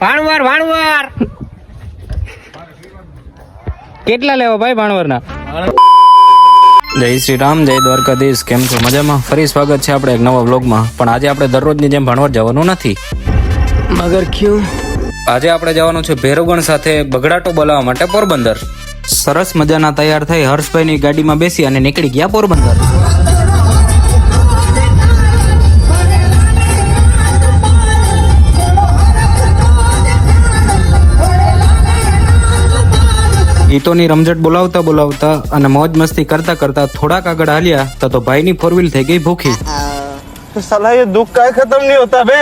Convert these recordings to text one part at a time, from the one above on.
ભાણવર ભાણવર કેટલા લેવા ભાઈ ભાણવરના? જય શ્રી રામ, જય દ્વારકાધીશ. કેમ છો? મજામાં? ફરી સ્વાગત છે આપણે એક નવા વ્લોગમાં. પણ આજે આપણે દરરોજની જેમ ભાણવર જવાનું નથી. મગર ક્યું? આજે આપણે જવાનું છે ભેરુગણ સાથે બગડાટો બોલાવવા માટે પોરબંદર. સરસ મજાના તૈયાર થઈ હર્ષભાઈની ગાડીમાં બેસી અને નીકળી ગયા પોરબંદર. ગીતોની રમઝટ બોલાવતા બોલાવતા અને મોજ મસ્તી કરતા કરતા થોડાક આગળ હાલ્યા તો ભાઈની ફોર વ્હીલ થઈ ગઈ ભૂખી. साला ये दुख का खत्म नहीं होता बे.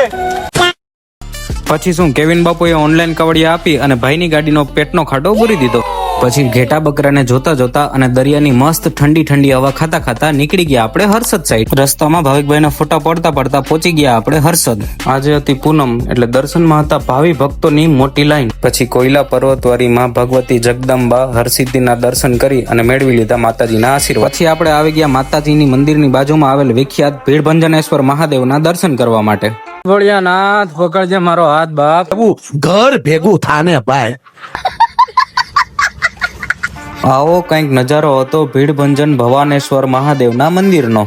પછી શું, કેવિન બાપુએ ઓનલાઈન કવડિયા આપી અને ભાઈની ગાડીનો પેટનો ખાડો પૂરી દીધો. પછી ઘેટા બકરાને જોતા જોતા અને દરિયાની મસ્ત ઠંડી ઠંડી હવા ખાતા ખાતા નીકળી ગયા આપણે હર્ષદ સાઈડ. રસ્તામાં ભાવિકભાઈના ફોટા પડતા પડતા પહોંચી ગયા આપણે હર્ષદ. આજે હતી પૂનમ એટલે દર્શનમાં હતા ભાવિ ભક્તોની મોટી લાઈન. પછી કોયલા પર્વતવાળી માં ભગવતી જગદંબા હરસિદ્ધિના દર્શન કરી અને મેળવી લીધા માતાજીના આશીર્વાદ. પછી આપણે આવી ગયા માતાજીની મંદિરની બાજુમાં આવેલ વિખ્યાત ભીડભંજનેશ્વર મહાદેવના દર્શન કરવા માટે. ભોળિયાનાથ પકડજે મારો હાથ બાપ. घर भेगू थाने भाई. આવો કંઈક નજારો હતો ભીડભંજન ભવાનેશ્વર મહાદેવના મંદિરનો.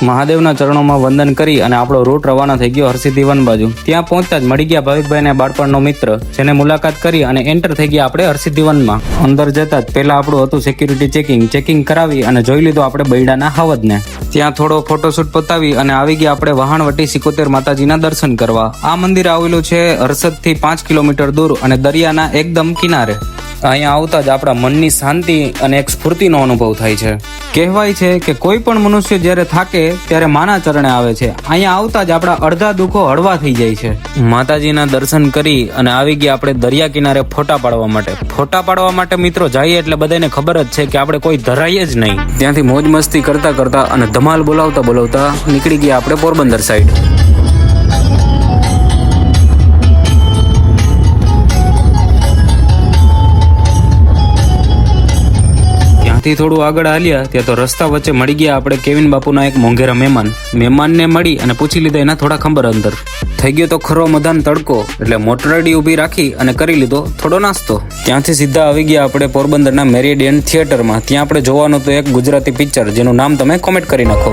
મહાદેવના ચરણોમાં વંદન કરી અને આપણો રૂટ રવાના થઈ ગયો હરસિદ્ધિ વન બાજુ. ત્યાં પહોંચતા જ મળી ગયા ભાવિકભાઈને બાળપણનો મિત્ર, જેને મુલાકાત કરી અને એન્ટર થઈ ગયા આપણે હરસિદ્ધિ વનમાં. અંદર જતા જ પહેલા આપણું હતું સિક્યુરિટી ચેકિંગ કરાવી અને જોઈ લીધું આપણે બૈડાના હાવજને. ત્યાં થોડો ફોટોશૂટ પતાવી અને આવી ગયા આપણે વહાણવટી 71 માતાજીના દર્શન કરવા. આ મંદિર આવેલું છે હરસદથી 5 કિલોમીટર દૂર અને દરિયાના એકદમ કિનારે. અહીંયા આવતા જ આપણા મનની શાંતિ અને એક સ્ફૂર્તિનો અનુભવ થાય છે. કહેવાય છે કે કોઈ પણ મનુષ્ય જ્યારે થાકે ત્યારે માના ચરણે આવે છે. અહીંયા આવતા જ આપણા અડધા દુઃખો હળવા થઈ જાય છે. માતાજીના દર્શન કરી અને આવી ગયા આપણે દરિયા કિનારે ફોટા પાડવા માટે મિત્રો જઈએ એટલે બધાને ખબર જ છે કે આપણે કોઈ ધરાઈએ જ નહીં. ત્યાંથી મોજ મસ્તી કરતા કરતા અને ધમાલ બોલાવતા નીકળી ગયા આપણે પોરબંદર સાઈડ. થી થોડું આગળ હાલ્યા ત્યાં તો રસ્તા વચ્ચે મળી ગયા આપણે કેવિન બાપુના એક મોંઘેરા મહેમાનને મળી અને પૂછી લીધા એના થોડા ખંબર અંદર. થઈ ગયો તો ખરો મધાન તડકો એટલે મોટરડી ઊભી રાખી અને કરી લીધો થોડો નાસ્તો. ત્યાંથી સીધા આવી ગયા આપણે પોરબંદરના મેરિડિયન થિયેટરમાં. ત્યાં આપણે જોવાનું તો એક ગુજરાતી પિક્ચર જેનું નામ તમે કોમેન્ટ કરી નાખો.